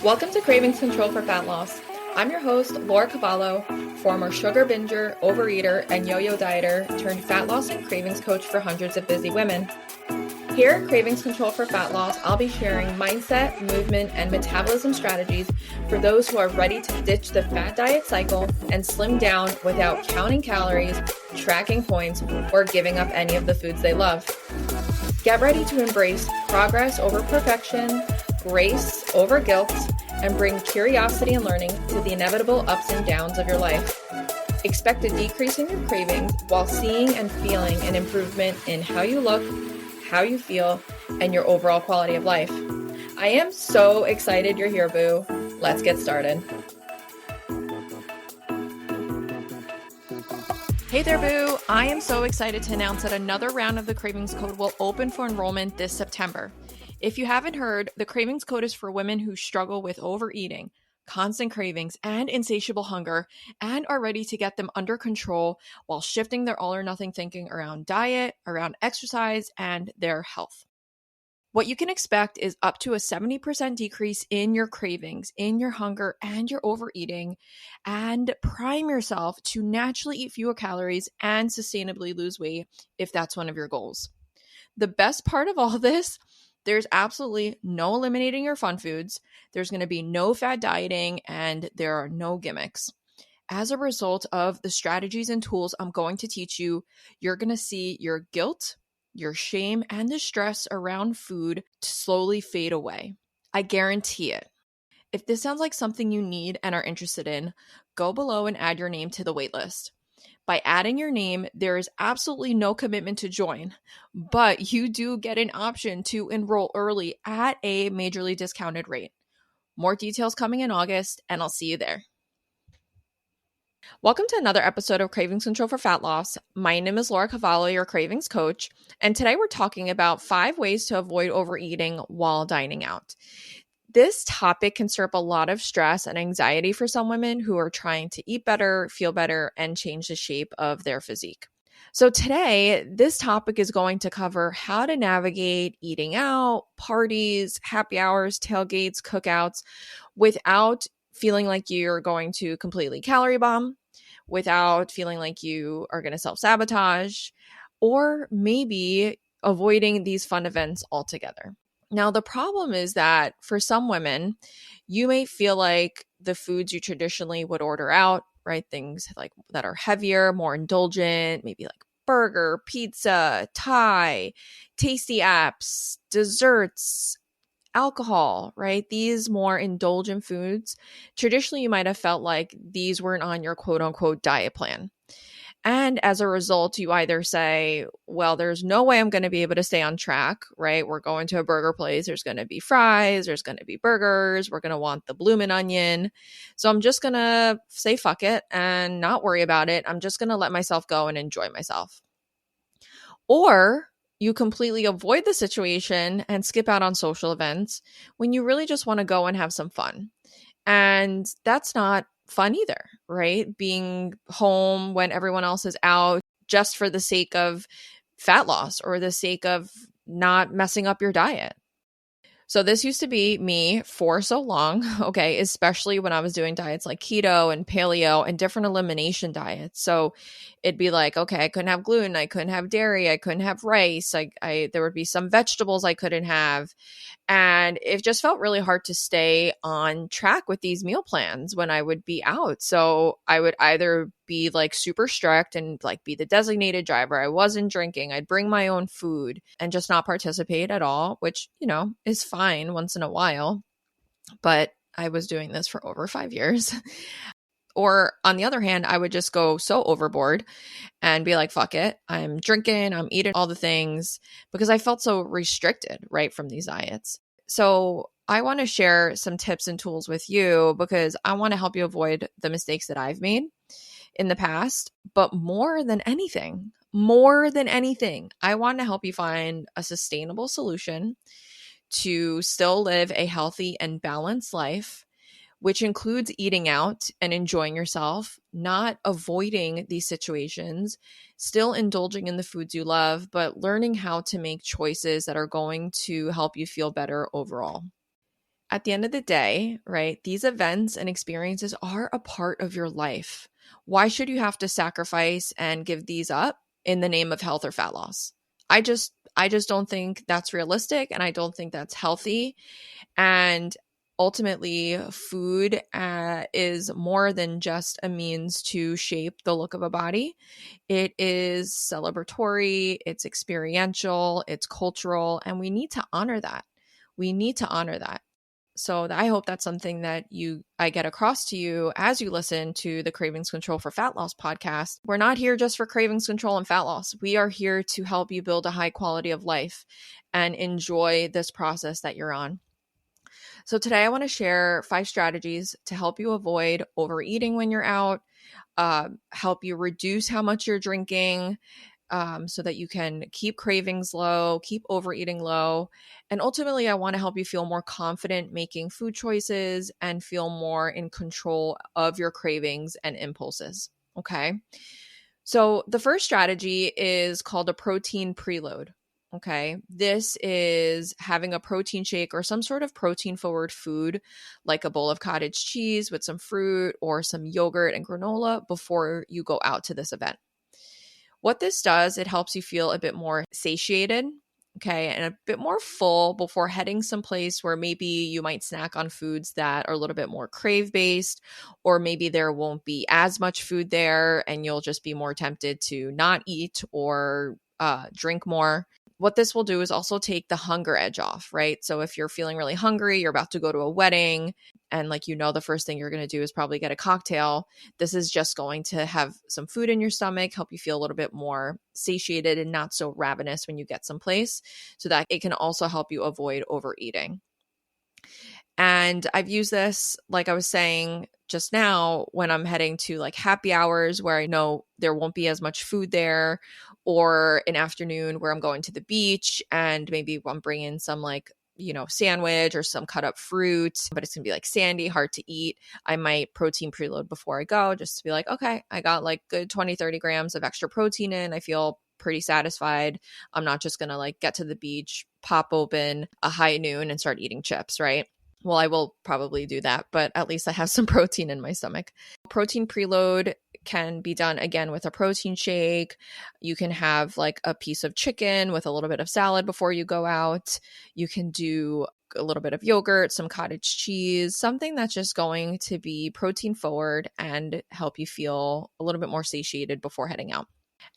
Welcome to Cravings Control for Fat Loss. I'm your host, Laura Cavallo, former sugar binger, overeater, and yo-yo dieter turned fat loss and cravings coach for hundreds of busy women. Here at Cravings Control for Fat Loss, I'll be sharing mindset, movement, and metabolism strategies for those who are ready to ditch the fat diet cycle and slim down without counting calories, tracking points, or giving up any of the foods they love. Get ready to embrace progress over perfection, grace over guilt, and bring curiosity and learning to the inevitable ups and downs of your life. Expect a decrease in your cravings while seeing and feeling an improvement in how you look, how you feel, and your overall quality of life. I am so excited you're here, boo. Let's get started. Hey there, boo. I am so excited to announce that another round of the Cravings Code will open for enrollment this September. If you haven't heard, the Cravings Code is for women who struggle with overeating, constant cravings, and insatiable hunger, and are ready to get them under control while shifting their all or nothing thinking around diet, around exercise, and their health. What you can expect is up to a 70% decrease in your cravings, in your hunger, and your overeating, and prime yourself to naturally eat fewer calories and sustainably lose weight if that's one of your goals. The best part of all this, there's absolutely no eliminating your fun foods. There's going to be no fad dieting, and there are no gimmicks. As a result of the strategies and tools I'm going to teach you, you're going to see your guilt, your shame, and the stress around food slowly fade away. I guarantee it. If this sounds like something you need and are interested in, go below and add your name to the waitlist. By adding your name, there is absolutely no commitment to join, but you do get an option to enroll early at a majorly discounted rate. More details coming in August, and I'll see you there. Welcome to another episode of Cravings Control for Fat Loss. My name is Laura Cavallo, your cravings coach, and today we're talking about 5 ways to avoid overeating while dining out. This topic can stir up a lot of stress and anxiety for some women who are trying to eat better, feel better, and change the shape of their physique. So today, this topic is going to cover how to navigate eating out, parties, happy hours, tailgates, cookouts, without feeling like you're going to completely calorie bomb, without feeling like you are going to self-sabotage, or maybe avoiding these fun events altogether. Now, the problem is that for some women, you may feel like the foods you traditionally would order out, right? Things like that are heavier, more indulgent, maybe like burger, pizza, Thai, tasty apps, desserts, alcohol, right? These more indulgent foods, traditionally you might have felt like these weren't on your quote unquote diet plan. And as a result, you either say, well, there's no way I'm going to be able to stay on track, right? We're going to a burger place. There's going to be fries. There's going to be burgers. We're going to want the bloomin' onion. So I'm just going to say fuck it and not worry about it. I'm just going to let myself go and enjoy myself. Or you completely avoid the situation and skip out on social events when you really just want to go and have some fun. And that's not fun either, right? Being home when everyone else is out just for the sake of fat loss or the sake of not messing up your diet. So this used to be me for so long, okay, especially when I was doing diets like keto and paleo and different elimination diets. So it'd be like, okay, I couldn't have gluten, I couldn't have dairy, I couldn't have rice, there would be some vegetables I couldn't have. And it just felt really hard to stay on track with these meal plans when I would be out. So I would either be like super strict and like be the designated driver. I wasn't drinking. I'd bring my own food and just not participate at all, which, you know, is fine once in a while. But I was doing this for over 5 years. Or on the other hand, I would just go so overboard and be like, fuck it. I'm drinking, I'm eating all the things because I felt so restricted, right, from these diets. So I want to share some tips and tools with you because I want to help you avoid the mistakes that I've made in the past. But more than anything, I want to help you find a sustainable solution to still live a healthy and balanced life, which includes eating out and enjoying yourself, not avoiding these situations, still indulging in the foods you love, but learning how to make choices that are going to help you feel better overall. At the end of the day, right, these events and experiences are a part of your life. Why should you have to sacrifice and give these up in the name of health or fat loss? I just don't think that's realistic, and I don't think that's healthy. And ultimately, food is more than just a means to shape the look of a body. It is celebratory, it's experiential, it's cultural, and we need to honor that. We need to honor that. So I hope that's something that I get across to you as you listen to the Cravings Control for Fat Loss podcast. We're not here just for cravings control and fat loss. We are here to help you build a high quality of life and enjoy this process that you're on. So today I want to share 5 strategies to help you avoid overeating when you're out, help you reduce how much you're drinking, so that you can keep cravings low, keep overeating low. And ultimately, I want to help you feel more confident making food choices and feel more in control of your cravings and impulses. Okay. So the first strategy is called a protein preload. Okay. This is having a protein shake or some sort of protein forward food, like a bowl of cottage cheese with some fruit or some yogurt and granola before you go out to this event. What this does, it helps you feel a bit more satiated, okay, and a bit more full before heading someplace where maybe you might snack on foods that are a little bit more crave-based, or maybe there won't be as much food there and you'll just be more tempted to not eat or drink more. What this will do is also take the hunger edge off, right? So if you're feeling really hungry, you're about to go to a wedding, and the first thing you're going to do is probably get a cocktail. This is just going to have some food in your stomach, help you feel a little bit more satiated and not so ravenous when you get someplace, so that it can also help you avoid overeating. And I've used this, like I was saying just now, when I'm heading to like happy hours where I know there won't be as much food there, or an afternoon where I'm going to the beach and maybe I'm bringing some sandwich or some cut up fruit, but it's gonna be like sandy, hard to eat. I might protein preload before I go, just to be like, okay, I got like good 20, 30 grams of extra protein in. I feel pretty satisfied. I'm not just gonna like get to the beach, pop open a high noon and start eating chips, right? Well, I will probably do that, but at least I have some protein in my stomach. Protein preload can be done again with a protein shake. You can have like a piece of chicken with a little bit of salad before you go out. You can do a little bit of yogurt, some cottage cheese, something that's just going to be protein forward and help you feel a little bit more satiated before heading out.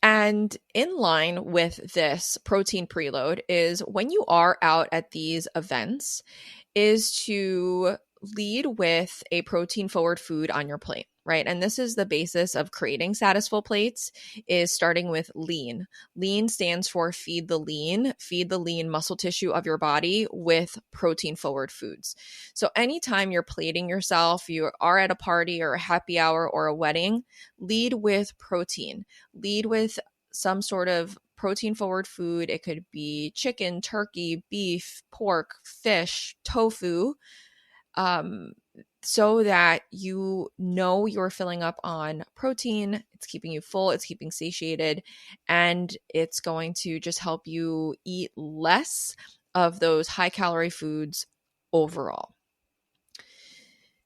And in line with this protein preload is when you are out at these events, is to lead with a protein forward food on your plate, right? And this is the basis of creating SATISFUL Plates, is starting with lean. Lean stands for feed the lean muscle tissue of your body with protein forward foods. So anytime you're plating yourself, you are at a party or a happy hour or a wedding, lead with protein. Lead with some sort of protein forward food. It could be chicken, turkey, beef, pork, fish, tofu, so that you know you're filling up on protein. It's keeping you full, it's keeping satiated, and it's going to just help you eat less of those high calorie foods overall.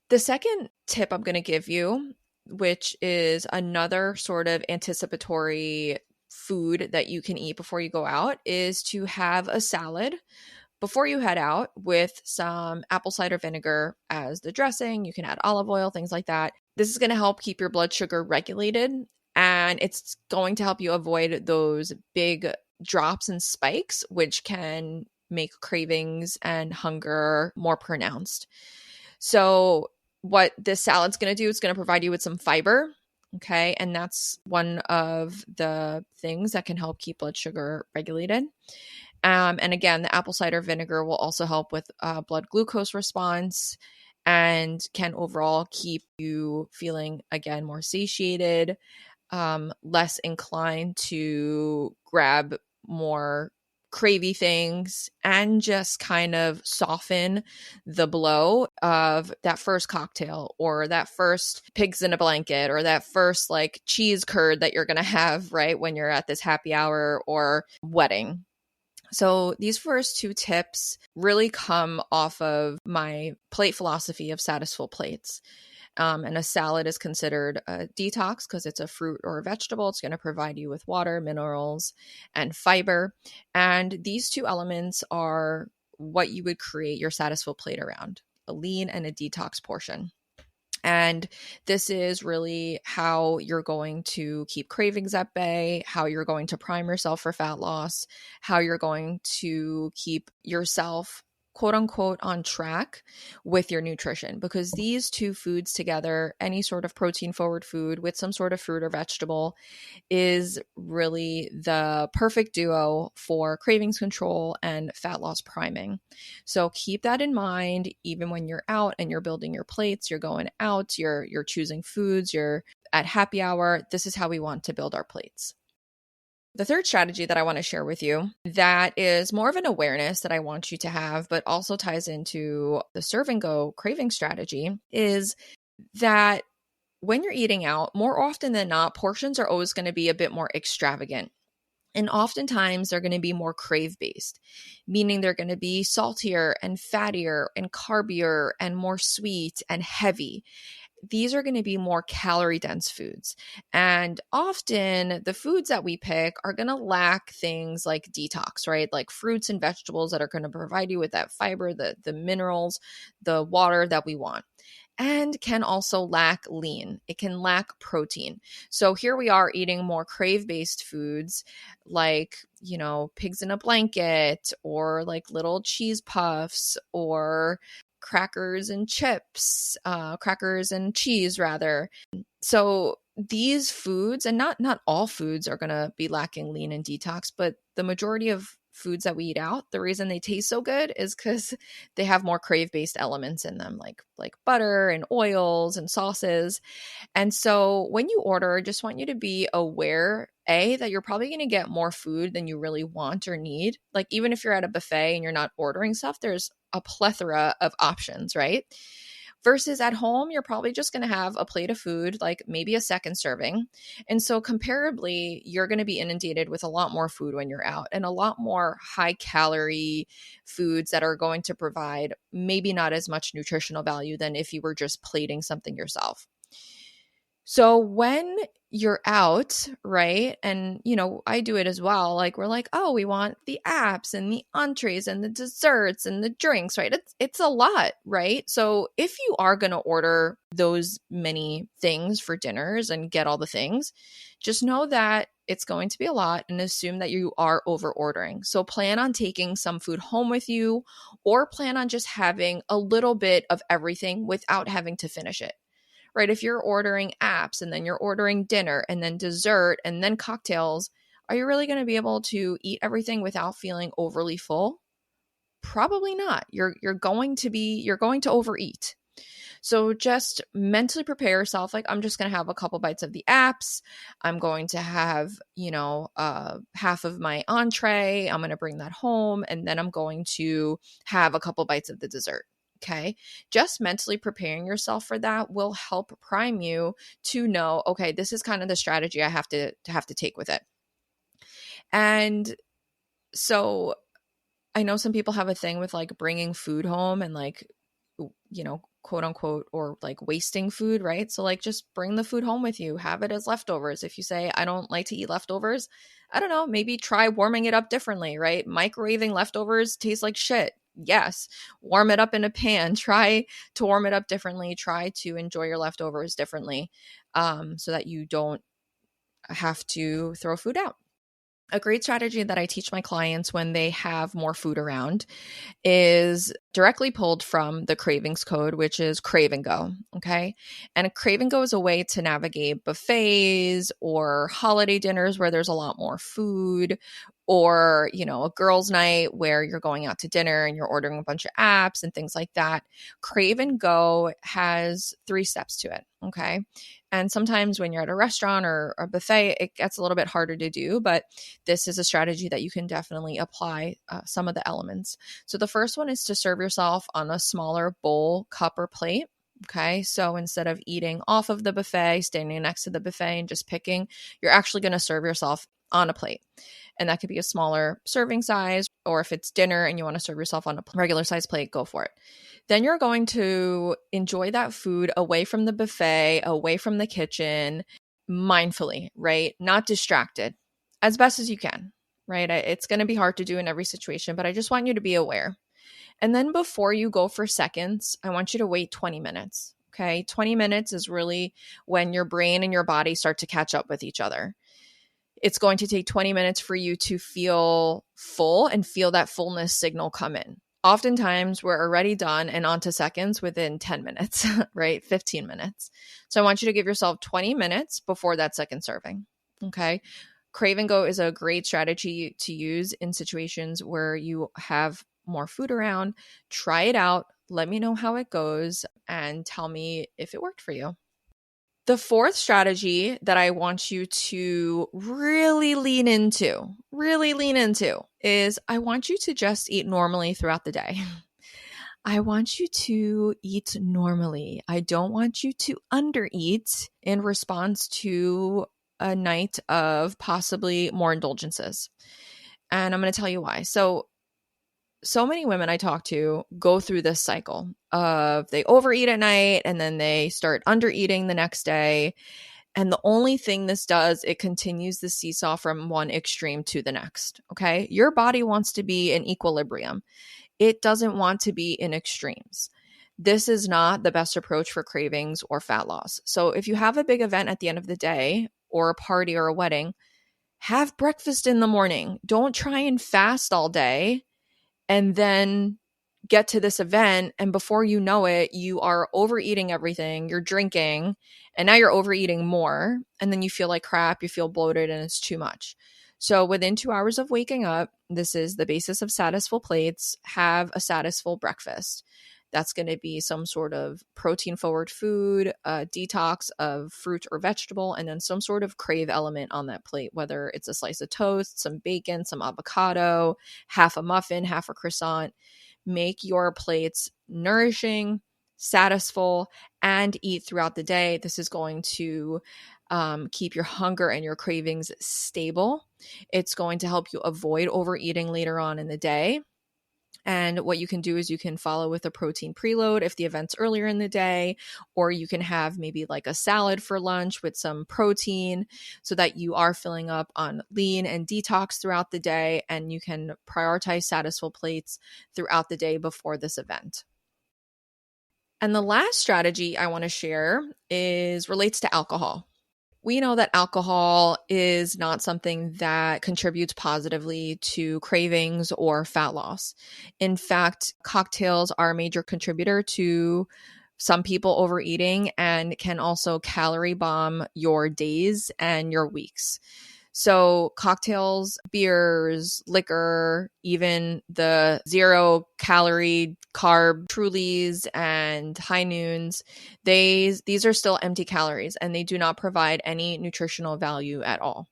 The second tip I'm going to give you, which is another sort of anticipatory food that you can eat before you go out, is to have a salad before you head out with some apple cider vinegar as the dressing. You can add olive oil, things like that. This is going to help keep your blood sugar regulated, and it's going to help you avoid those big drops and spikes, which can make cravings and hunger more pronounced. So what this salad's going to do, it's going to provide you with some fiber. Okay. And that's one of the things that can help keep blood sugar regulated. And again, the apple cider vinegar will also help with blood glucose response and can overall keep you feeling, again, more satiated, less inclined to grab more cravey things, and just kind of soften the blow of that first cocktail or that first pigs in a blanket or that first like cheese curd that you're going to have right when you're at this happy hour or wedding. So these first two tips really come off of my plate philosophy of SATISFUL Plates. And a salad is considered a detox because it's a fruit or a vegetable. It's going to provide you with water, minerals, and fiber. And these two elements are what you would create your SATISFUL plate around, a lean and a detox portion. And this is really how you're going to keep cravings at bay, how you're going to prime yourself for fat loss, how you're going to keep yourself quote unquote on track with your nutrition, because these two foods together, any sort of protein forward food with some sort of fruit or vegetable, is really the perfect duo for cravings control and fat loss priming. So keep that in mind, even when you're out and you're building your plates, you're going out, you're choosing foods, you're at happy hour. This is how we want to build our plates. The third strategy that I want to share with you that is more of an awareness that I want you to have, but also ties into the serve and go craving strategy, is that when you're eating out, more often than not, portions are always going to be a bit more extravagant. And oftentimes they're going to be more crave based, meaning they're going to be saltier and fattier and carbier and more sweet and heavy. These are going to be more calorie dense foods. And often the foods that we pick are going to lack things like detox, right? Like fruits and vegetables that are going to provide you with that fiber, the minerals, the water that we want. And can also lack lean. It can lack protein. So here we are eating more crave-based foods like, pigs in a blanket, or like little cheese puffs, or crackers and chips, crackers and cheese rather. So these foods, and not all foods are going to be lacking lean and detox, but the majority of foods that we eat out, the reason they taste so good is because they have more crave-based elements in them, like butter and oils and sauces. And so when you order, I just want you to be aware, that you're probably going to get more food than you really want or need. Like even if you're at a buffet and you're not ordering stuff, there's a plethora of options, right? Versus at home, you're probably just going to have a plate of food, like maybe a second serving. And so comparably, you're going to be inundated with a lot more food when you're out, and a lot more high calorie foods that are going to provide maybe not as much nutritional value than if you were just plating something yourself. So when you're out, right? And, I do it as well. Like we're like, oh, we want the apps and the entrees and the desserts and the drinks, right? It's a lot, right? So if you are going to order those many things for dinners and get all the things, just know that it's going to be a lot, and assume that you are over ordering. So plan on taking some food home with you, or plan on just having a little bit of everything without having to finish it. Right? If you're ordering apps and then you're ordering dinner and then dessert and then cocktails, are you really going to be able to eat everything without feeling overly full? Probably not. You're going to overeat. So just mentally prepare yourself. Like, I'm just going to have a couple bites of the apps. I'm going to have, half of my entree. I'm going to bring that home. And then I'm going to have a couple bites of the dessert. Okay. Just mentally preparing yourself for that will help prime you to know, okay, this is kind of the strategy I have to take with it. And so I know some people have a thing with like bringing food home and like, quote unquote, or like wasting food, right? So like just bring the food home with you, have it as leftovers. If you say, I don't like to eat leftovers, I don't know, maybe try warming it up differently, right? Microwaving leftovers tastes like shit. Yes, warm it up in a pan. Try to warm it up differently. Try to enjoy your leftovers differently, so that you don't have to throw food out. A great strategy that I teach my clients when they have more food around is directly pulled from the Cravings Code, which is Crave-N-GO. Okay. And a Crave-N-GO is a way to navigate buffets or holiday dinners where there's a lot more food, or, a girls' night where you're going out to dinner and you're ordering a bunch of apps and things like that. Crave-N-GO has 3 steps to it. Okay. And sometimes when you're at a restaurant or a buffet, it gets a little bit harder to do, but this is a strategy that you can definitely apply some of the elements. So the first one is to serve yourself on a smaller bowl, cup, or plate. Okay. So instead of eating off of the buffet, standing next to the buffet and just picking, you're actually going to serve yourself on a plate. And that could be a smaller serving size, or if it's dinner and you want to serve yourself on a regular size plate, go for it. Then you're going to enjoy that food away from the buffet, away from the kitchen, mindfully, right? Not distracted, as best as you can, right? It's going to be hard to do in every situation, but I just want you to be aware. And then before you go for seconds, I want you to wait 20 minutes. Okay. 20 minutes is really when your brain and your body start to catch up with each other. It's going to take 20 minutes for you to feel full and feel that fullness signal come in. Oftentimes, we're already done and on to seconds within 10 minutes, right? 15 minutes. So I want you to give yourself 20 minutes before that second serving. Okay. Crave and Go is a great strategy to use in situations where you have more food around. Try it out. Let me know how it goes and tell me if it worked for you. The fourth strategy that I want you to really lean into is I want you to just eat normally throughout the day. I want you to eat normally. I don't want you to undereat in response to a night of possibly more indulgences. And I'm going to tell you why. So many women I talk to go through this cycle of they overeat at night and then they start undereating the next day. And the only thing this does, it continues the seesaw from one extreme to the next. Okay. Your body wants to be in equilibrium. It doesn't want to be in extremes. This is not the best approach for cravings or fat loss. So if you have a big event at the end of the day or a party or a wedding, have breakfast in the morning. Don't try and fast all day and then get to this event, and before you know it, you are overeating everything, you're drinking, and now you're overeating more, and then you feel like crap, you feel bloated, and it's too much. So within 2 hours of waking up, this is the basis of SATISFUL Plates, have a SATISFUL breakfast. That's going to be some sort of protein-forward food, a detox of fruit or vegetable, and then some sort of crave element on that plate, whether it's a slice of toast, some bacon, some avocado, half a muffin, half a croissant. Make your plates nourishing, SATISFUL, and eat throughout the day. This is going to keep your hunger and your cravings stable. It's going to help you avoid overeating later on in the day. And what you can do is you can follow with a protein preload if the event's earlier in the day, or you can have maybe like a salad for lunch with some protein so that you are filling up on lean and detox throughout the day, and you can prioritize SATISFUL Plates throughout the day before this event. And the last strategy I want to share relates to alcohol. We know that alcohol is not something that contributes positively to cravings or fat loss. In fact, cocktails are a major contributor to some people overeating and can also calorie bomb your days and your weeks. So cocktails, beers, liquor, even the 0-calorie carb Trulies and High Noons, these are still empty calories and they do not provide any nutritional value at all.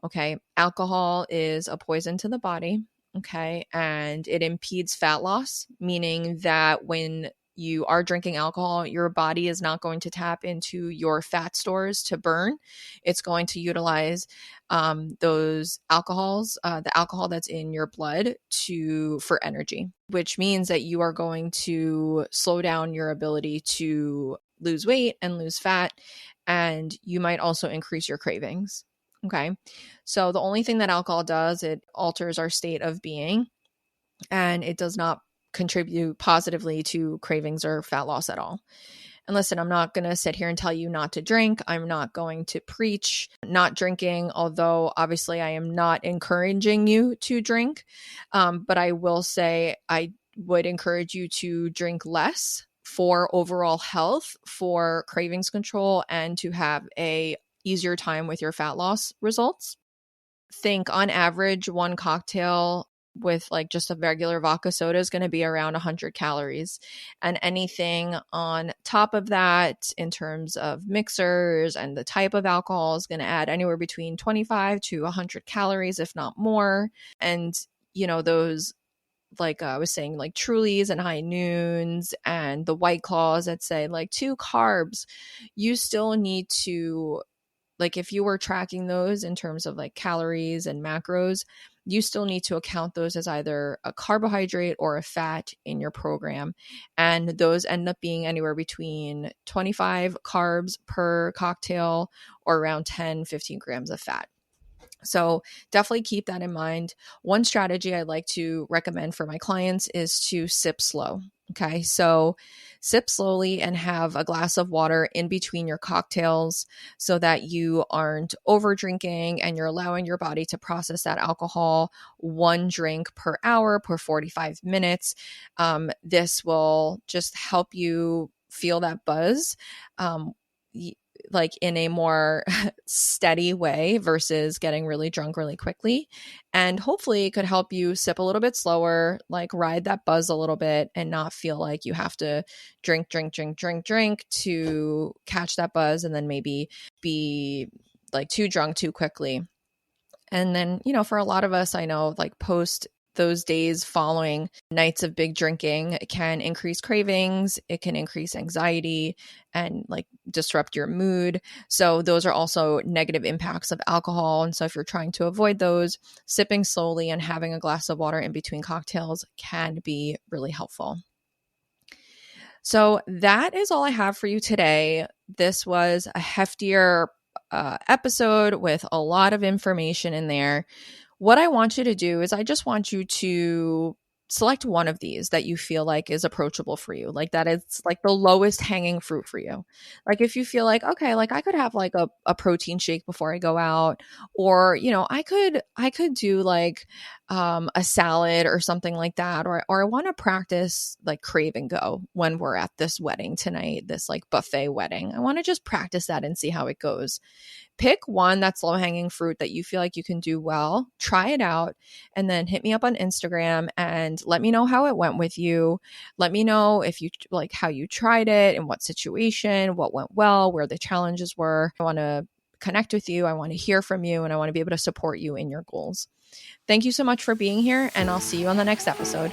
Okay. Alcohol is a poison to the body. Okay. And it impedes fat loss, meaning that when you are drinking alcohol, your body is not going to tap into your fat stores to burn. It's going to utilize those alcohols, the alcohol that's in your blood for energy, which means that you are going to slow down your ability to lose weight and lose fat. And you might also increase your cravings. Okay. So the only thing that alcohol does, it alters our state of being, and it does not contribute positively to cravings or fat loss at all. And listen, I'm not going to sit here and tell you not to drink. I'm not going to preach not drinking, although obviously I am not encouraging you to drink. But I will say I would encourage you to drink less for overall health, for cravings control, and to have a easier time with your fat loss results. Think on average, one cocktail with like just a regular vodka soda is going to be around 100 calories. And anything on top of that in terms of mixers and the type of alcohol is going to add anywhere between 25 to 100 calories, if not more. And, you know, those, like I was saying, like Trulies and High Noons and the White Claws that say like 2 carbs, you still need to like if you were tracking those in terms of like calories and macros, you still need to account those as either a carbohydrate or a fat in your program. And those end up being anywhere between 25 carbs per cocktail or around 10, 15 grams of fat. So definitely keep that in mind. One strategy I like to recommend for my clients is to sip slow. Okay. So sip slowly and have a glass of water in between your cocktails so that you aren't over drinking and you're allowing your body to process that alcohol, one drink per hour per 45 minutes. This will just help you feel that buzz. Like in a more steady way versus getting really drunk really quickly. And hopefully it could help you sip a little bit slower, like ride that buzz a little bit and not feel like you have to drink to catch that buzz and then maybe be like too drunk too quickly. And then, for a lot of us, I know like post those days following nights of big drinking, it can increase cravings, it can increase anxiety and like disrupt your mood. So those are also negative impacts of alcohol. And so if you're trying to avoid those, sipping slowly and having a glass of water in between cocktails can be really helpful. So that is all I have for you today. This was a heftier episode with a lot of information in there. What I want you to do is I just want you to select one of these that you feel like is approachable for you, like that it's like the lowest hanging fruit for you. Like if you feel like, okay, like I could have like a protein shake before I go out, or, I could do like a salad or something like that, or I want to practice like crave and go when we're at this wedding tonight, this like buffet wedding. I want to just practice that and see how it goes. Pick one that's low hanging fruit that you feel like you can do well, try it out, and then hit me up on Instagram and let me know how it went with you. Let me know if you like how you tried it, in what situation, what went well, where the challenges were. I want to connect with you. I want to hear from you, and I want to be able to support you in your goals. Thank you so much for being here, and I'll see you on the next episode.